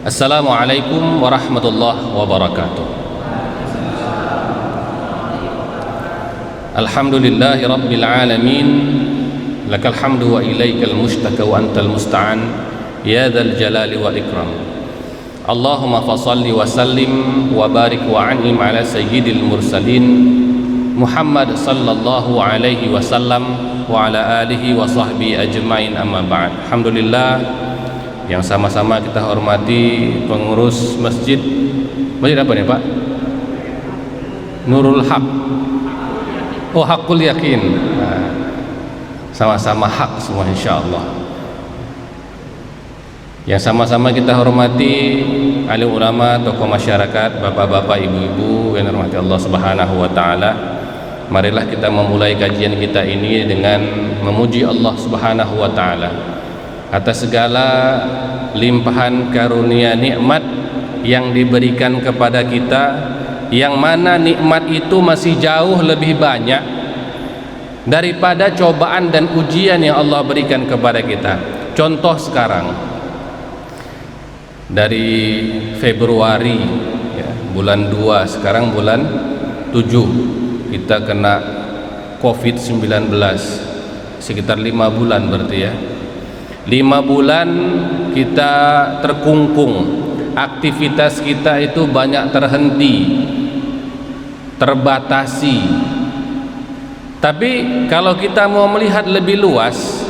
Assalamualaikum warahmatullahi wabarakatuh. Alhamdulillahi rabbil alamin. Lakal hamdu wa ilaikal mushtaka wa antal musta'an. Ya dzal jalali wal ikram. Allahumma fasalli wa sallim wa barik wa an'im ala sayyidil mursalin Muhammad sallallahu alaihi wasallam wa ala alihi wa sahbihi ajmain, amma ba'd. Alhamdulillah, yang sama-sama kita hormati pengurus masjid apa nih Pak? Nurul Haq. Oh, Hakul Yakin. Nah, sama-sama hak semua insyaallah. Yang sama-sama kita hormati alim ulama, tokoh masyarakat, bapak-bapak, ibu-ibu yang dirahmati Allah Subhanahu wa taala. Marilah kita memulai kajian kita ini dengan memuji Allah Subhanahu wa taala atas segala limpahan karunia nikmat yang diberikan kepada kita, yang mana nikmat itu masih jauh lebih banyak daripada cobaan dan ujian yang Allah berikan kepada kita. Contoh sekarang, dari Februari ya, bulan 2, sekarang bulan 7 kita kena COVID-19, sekitar 5 bulan berarti ya. 5 bulan kita terkungkung, aktivitas kita itu banyak terhenti, terbatasi. Tapi kalau kita mau melihat lebih luas,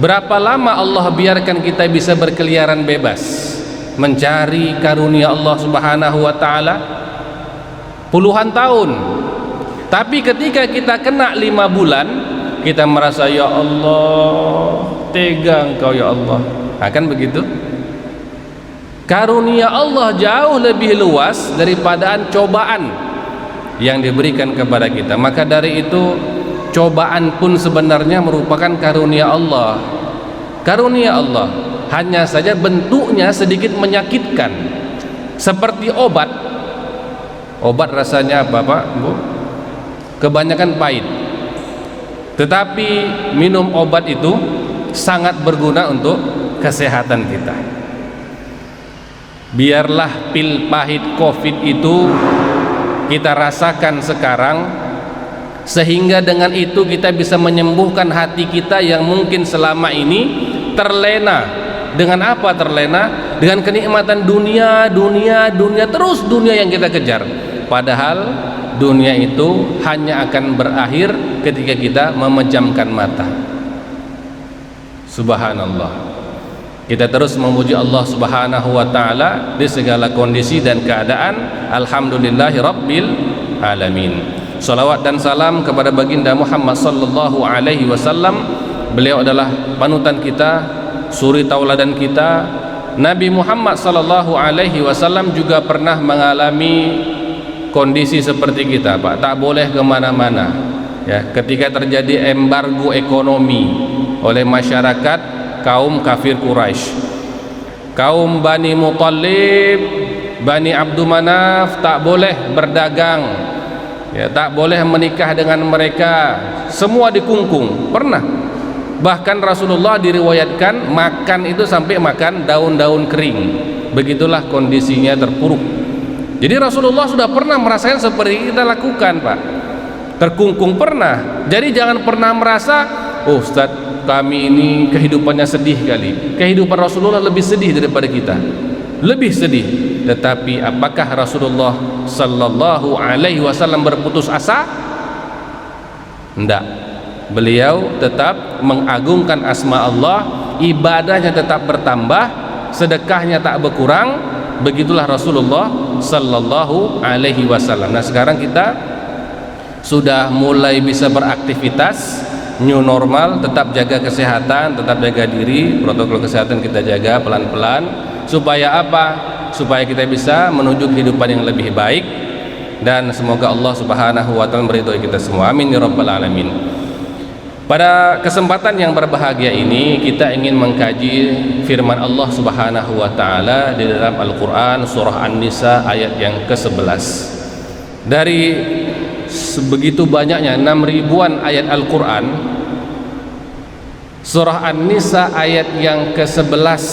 berapa lama Allah biarkan kita bisa berkeliaran bebas mencari karunia Allah Subhanahu wa taala? Puluhan tahun. Tapi ketika kita kena 5 bulan, kita merasa, ya Allah, tega Engkau ya Allah. Akan begitu? Karunia Allah jauh lebih luas daripada cobaan yang diberikan kepada kita. Maka dari itu, cobaan pun sebenarnya merupakan karunia Allah. Karunia Allah, hanya saja bentuknya sedikit menyakitkan. Seperti obat. Obat rasanya apa Pak, Bu? Kebanyakan pahit. Tetapi minum obat itu sangat berguna untuk kesehatan kita. Biarlah pil pahit COVID itu kita rasakan sekarang, sehingga dengan itu kita bisa menyembuhkan hati kita yang mungkin selama ini terlena. Dengan apa terlena? Dengan kenikmatan dunia, terus dunia yang kita kejar. Padahal dunia itu hanya akan berakhir ketika kita memejamkan mata. Subhanallah. Kita terus memuji Allah Subhanahu wa taala di segala kondisi dan keadaan. Alhamdulillahi rabbil alamin. Salawat dan salam kepada baginda Muhammad sallallahu alaihi wasallam. Beliau adalah panutan kita, suri tauladan kita. Nabi Muhammad sallallahu alaihi wasallam juga pernah mengalami kondisi seperti kita, Pak. Tak boleh kemana-mana ya, ketika terjadi embargo ekonomi oleh masyarakat kaum kafir Quraisy, kaum Bani Muthalib, Bani Abdul Manaf, tak boleh berdagang ya, tak boleh menikah dengan mereka, semua dikungkung. Pernah bahkan Rasulullah diriwayatkan makan itu sampai makan daun-daun kering. Begitulah kondisinya, terpuruk. Jadi Rasulullah sudah pernah merasakan seperti kita lakukan, Pak. Terkungkung pernah. Jadi jangan pernah merasa, oh Ustaz, kami ini kehidupannya sedih kali. Kehidupan Rasulullah lebih sedih daripada kita. Lebih sedih. Tetapi apakah Rasulullah sallallahu alaihi wasallam berputus asa? Tidak. Beliau tetap mengagungkan asma Allah, ibadahnya tetap bertambah, sedekahnya tak berkurang. Begitulah Rasulullah sallallahu alaihi wasallam. Nah, sekarang kita sudah mulai bisa beraktivitas, new normal, tetap jaga kesehatan, tetap jaga diri, protokol kesehatan kita jaga pelan-pelan. Supaya apa? Supaya kita bisa menuju kehidupan yang lebih baik, dan semoga Allah Subhanahu wa taala meridhoi kita semua. Amin ya rabbal alamin. Pada kesempatan yang berbahagia ini, kita ingin mengkaji firman Allah Subhanahu wa taala di dalam Al-Qur'an surah An-Nisa ayat yang ke-11. Dari sebegitu banyaknya 6 ribuan ayat Al-Qur'an, surah An-Nisa ayat yang ke-11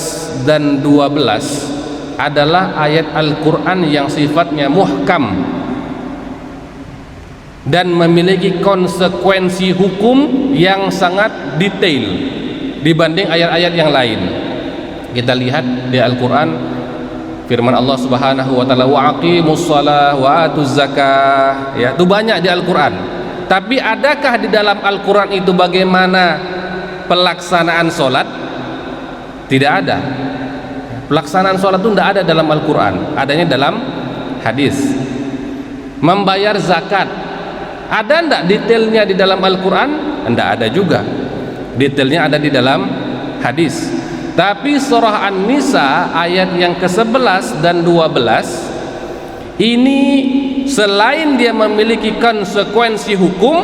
dan 12 adalah ayat Al-Quran yang sifatnya muhkam dan memiliki konsekuensi hukum yang sangat detail dibanding ayat-ayat yang lain. Kita lihat di Al-Quran firman Allah Subhanahu wa taala, wa aqimus shalah wa atuz zakah, ya, itu banyak di Al-Quran. Tapi adakah di dalam Al-Quran itu bagaimana pelaksanaan sholat? Tidak ada. Pelaksanaan sholat itu tidak ada dalam Al-Quran, adanya dalam hadis. Membayar zakat, ada tidak detailnya di dalam Al-Quran? Tidak ada juga. Detailnya ada di dalam hadis. Tapi surah An-Nisa ayat yang ke-11 dan 12 ini selain dia memiliki konsekuensi hukum,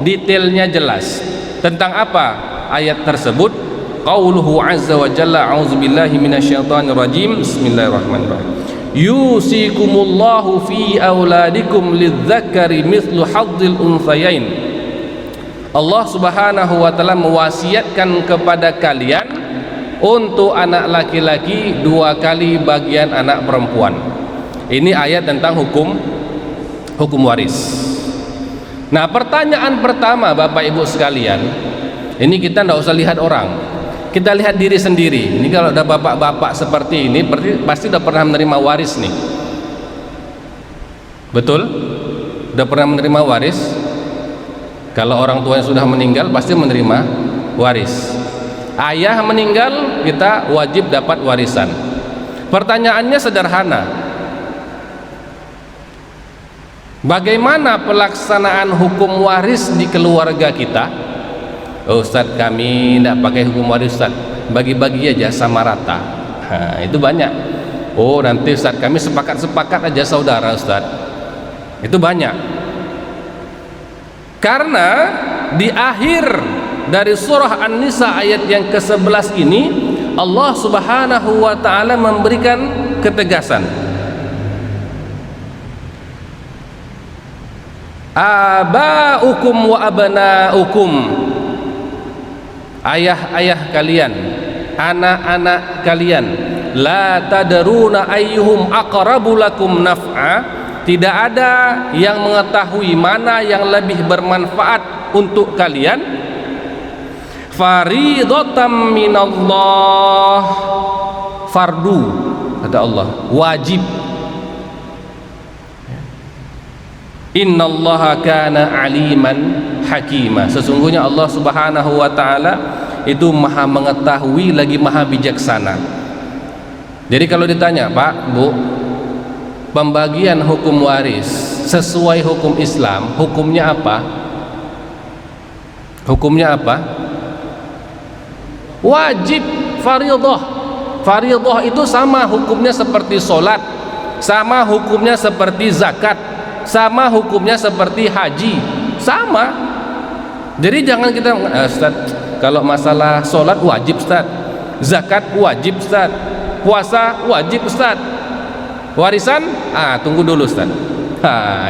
detailnya jelas. Tentang apa ayat tersebut? Qauluhu azza wa jalla, a'udzubillahi minasyaitonir rajim, bismillahirrahmanirrahim. Yusikumullahu fi auladikum lidzakari mithlu hadzil unthayain. Allah Subhanahu wa taala mewasiatkan kepada kalian untuk anak laki-laki 2 kali bagian anak perempuan. Ini ayat tentang hukum waris. Nah, pertanyaan pertama Bapak Ibu sekalian, ini kita tidak usah lihat orang, kita lihat diri sendiri. Ini kalau ada bapak-bapak seperti ini pasti sudah pernah menerima waris nih. Betul? Sudah pernah menerima waris? Kalau orang tua yang sudah meninggal pasti menerima waris. Ayah meninggal, kita wajib dapat warisan. Pertanyaannya sederhana, bagaimana pelaksanaan hukum waris di keluarga kita? Oh, Ustaz, kami tidak pakai hukum waris, Ustaz, bagi-bagi aja sama rata. Nah, itu banyak. Oh, nanti Ustaz, kami sepakat aja saudara, Ustaz. Itu banyak. Karena di akhir dari surah An-Nisa ayat yang ke-11 ini Allah Subhanahu wa taala memberikan ketegasan. Aba'ukum wa abna'ukum, ayah-ayah kalian, anak-anak kalian, la tadruna ayyuhum aqrabu lakum naf'a, tidak ada yang mengetahui mana yang lebih bermanfaat untuk kalian. Faridatan minallah, fardu kata Allah, wajib. Innallaha kana aliman hakima, sesungguhnya Allah Subhanahu wa taala itu maha mengetahui lagi maha bijaksana. Jadi kalau ditanya, Pak, Bu, pembagian hukum waris sesuai hukum Islam, hukumnya apa? Hukumnya apa? Wajib, fardhah. Fardhah itu sama hukumnya seperti sholat, sama hukumnya seperti zakat, sama hukumnya seperti haji, sama. Jadi jangan kita, Ustaz, kalau masalah sholat wajib, Ustaz, zakat wajib, Ustaz, puasa wajib, Ustaz, warisan tunggu dulu, Ustaz.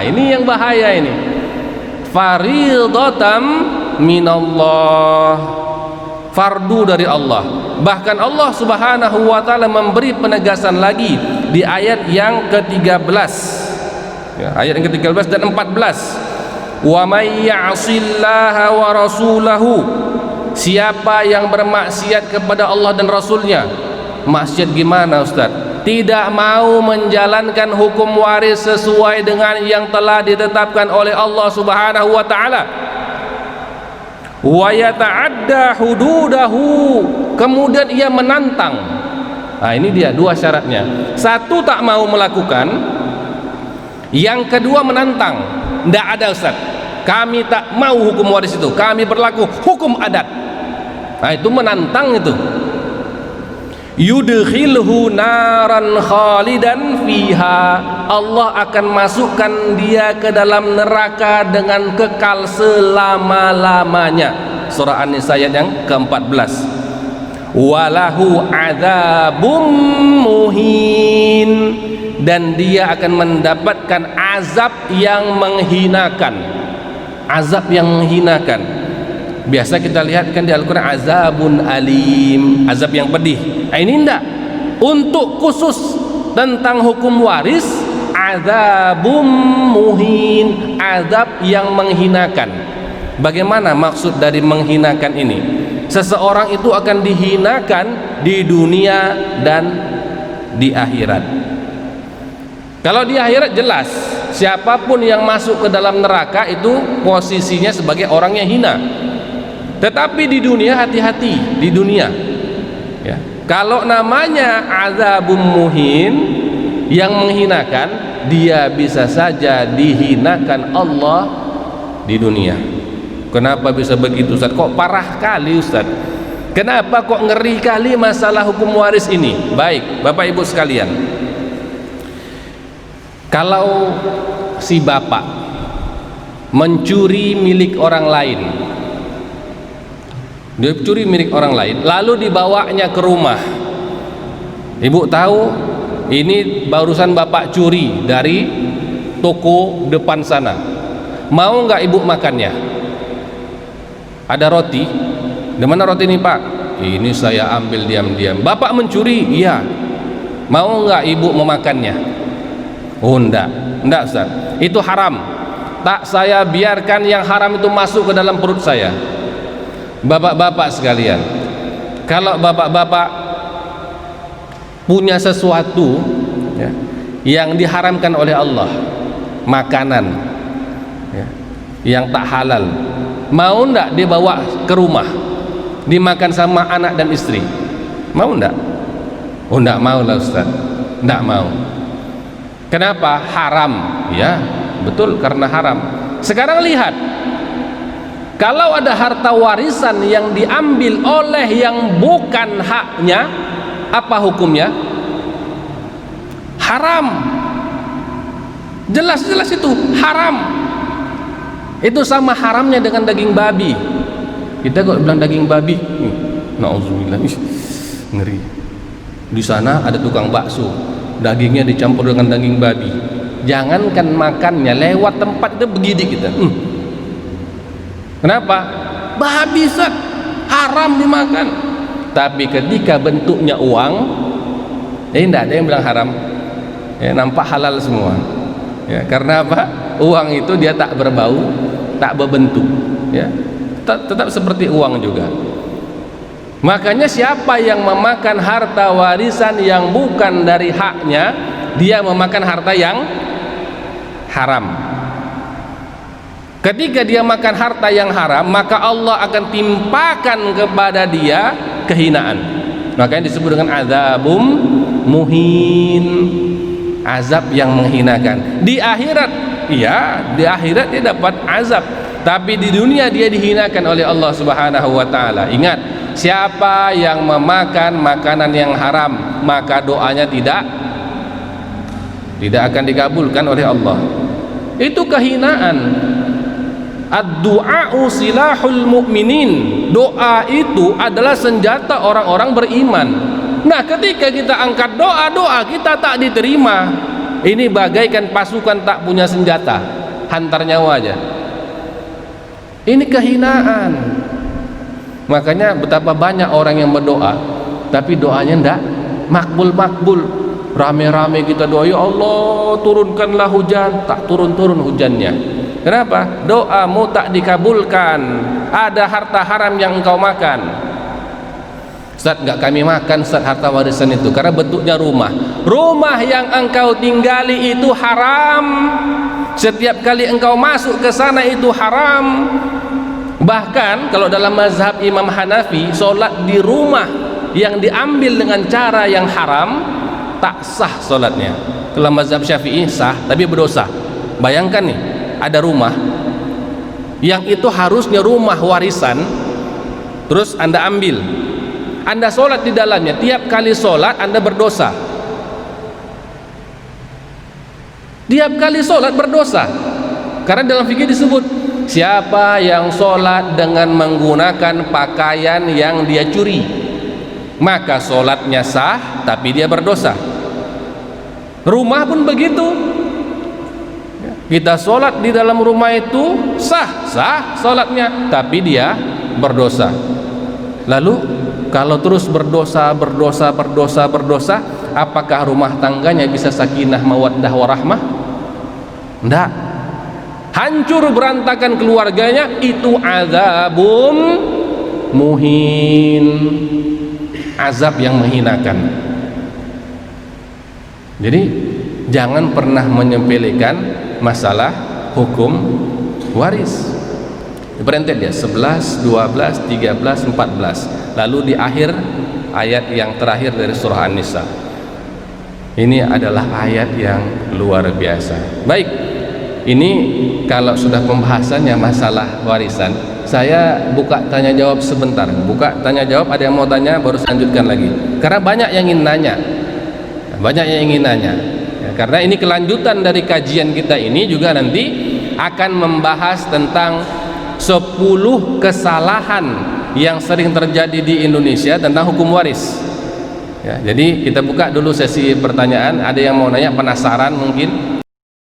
Ini yang bahaya ini. Faridatan minallah, fardu dari Allah. Bahkan Allah Subhanahu wa taala memberi penegasan lagi di ayat yang ke-13, ya, ayat yang ke-13 dan 14. Wa may ya'sillaha wa rasulahu, siapa yang bermaksiat kepada Allah dan Rasulnya. Maksiat gimana, Ustaz? Tidak mau menjalankan hukum waris sesuai dengan yang telah ditetapkan oleh Allah Subhanahu wa taala. Wa yata'adda hududahu, kemudian ia menantang. Ini dia 2 syaratnya. 1, tak mau melakukan. Yang kedua, menantang. Tidak ada, Ustaz, kami tak mau hukum waris itu, kami berlaku hukum adat. Itu menantang itu. Yudkhilhu naran khalidan fiha, Allah akan masukkan dia ke dalam neraka dengan kekal selama-lamanya. Surah An-Nisa ayat yang ke-14. Walahu adzabum muhin, dan dia akan mendapatkan azab yang menghinakan. Azab yang menghinakan. Biasa kita lihat kan di Al-Quran, azabun alim, azab yang pedih. Ini enggak, untuk khusus tentang hukum waris, azabum muhin, azab yang menghinakan. Bagaimana maksud dari menghinakan ini? Seseorang itu akan dihinakan di dunia dan di akhirat. Kalau di akhirat jelas, siapapun yang masuk ke dalam neraka itu posisinya sebagai orang yang hina. Tetapi di dunia hati-hati, di dunia ya. Kalau namanya azabum muhin yang menghinakan, dia bisa saja dihinakan Allah di dunia. Kenapa bisa begitu Ustaz? Kok parah kali Ustaz? Kenapa kok ngeri kali masalah hukum waris ini? Baik Bapak Ibu sekalian, kalau si bapak mencuri milik orang lain, dia curi milik orang lain lalu dibawanya ke rumah, ibu tahu ini barusan bapak curi dari toko depan sana, mau nggak ibu makannya? Ada roti, di mana roti ini Pak? Ini saya ambil diam-diam. Bapak mencuri, iya. Mau nggak ibu memakannya? Oh enggak Ustaz, itu haram. Tak saya biarkan yang haram itu masuk ke dalam perut saya. Bapak-bapak sekalian, kalau bapak-bapak punya sesuatu ya, yang diharamkan oleh Allah, makanan ya, yang tak halal, mau ndak dibawa ke rumah dimakan sama anak dan istri? Mau ndak? Oh ndak mau lah Ustaz, ndak mau. Kenapa? Haram. Ya betul, karena haram. Sekarang lihat, kalau ada harta warisan yang diambil oleh yang bukan haknya, apa hukumnya? Haram. Jelas-jelas itu haram. Itu sama haramnya dengan daging babi. Kita kok bilang daging babi, na'udzubillah, ngeri. Di sana ada tukang bakso, dagingnya dicampur dengan daging babi. Jangankan makannya, lewat tempat itu begidik kita. Kenapa? Babi Ustaz, haram dimakan. Tapi ketika bentuknya uang, tidak ada yang bilang haram. Ya, nampak halal semua. Ya, karena apa? Uang itu dia tak berbau, tak berbentuk. Ya, tetap seperti uang juga. Makanya siapa yang memakan harta warisan yang bukan dari haknya, dia memakan harta yang haram. Ketika dia makan harta yang haram, maka Allah akan timpakan kepada dia kehinaan. Makanya disebut dengan azabum muhin, azab yang menghinakan. Di akhirat, iya, di akhirat dia dapat azab, tapi di dunia dia dihinakan oleh Allah Subhanahu wa taala. Ingat, siapa yang memakan makanan yang haram, maka doanya tidak akan dikabulkan oleh Allah. Itu kehinaan. Ad-du'a'u silahul mu'minin. Doa itu adalah senjata orang-orang beriman. Nah, ketika kita angkat doa kita tak diterima, ini bagaikan pasukan tak punya senjata, hantar nyawa aja. Ini kehinaan. Makanya betapa banyak orang yang berdoa tapi doanya ndak makbul. Rame-rame kita doa, ya Allah turunkanlah hujan, tak turun-turun hujannya. Kenapa? Doamu tak dikabulkan. Ada harta haram yang engkau makan. Ustaz, enggak kami makan Ustaz harta warisan itu, karena bentuknya rumah. Rumah yang engkau tinggali itu haram. Setiap kali engkau masuk ke sana itu haram. Bahkan kalau dalam mazhab Imam Hanafi, solat di rumah yang diambil dengan cara yang haram tak sah solatnya. Kalau mazhab Syafi'i sah, tapi berdosa. Bayangkan nih, ada rumah yang itu harusnya rumah warisan, terus Anda ambil, Anda sholat di dalamnya. Tiap kali sholat Anda berdosa. Tiap kali sholat berdosa. Karena dalam fikih disebut, siapa yang sholat dengan menggunakan pakaian yang dia curi, maka sholatnya sah, tapi dia berdosa. Rumah pun begitu. Kita sholat di dalam rumah itu sah sholatnya, tapi dia berdosa. Lalu kalau terus berdosa, apakah rumah tangganya bisa sakinah mawaddah warahmah? Enggak. Hancur berantakan keluarganya, itu azabun muhin, azab yang menghinakan. Jadi jangan pernah menyepelekan masalah hukum waris. Berentet dia 11, 12, 13, 14. Lalu di akhir ayat yang terakhir dari surah An-Nisa. Ini adalah ayat yang luar biasa. Baik, ini kalau sudah pembahasannya masalah warisan, saya buka tanya jawab sebentar. Buka tanya jawab, ada yang mau tanya baru saya lanjutkan lagi. Karena banyak yang ingin nanya. Banyak yang ingin nanya. Ya, karena ini kelanjutan dari kajian kita ini juga nanti akan membahas tentang 10 kesalahan yang sering terjadi di Indonesia tentang hukum waris. Ya, jadi kita buka dulu sesi pertanyaan. Ada yang mau nanya, penasaran mungkin?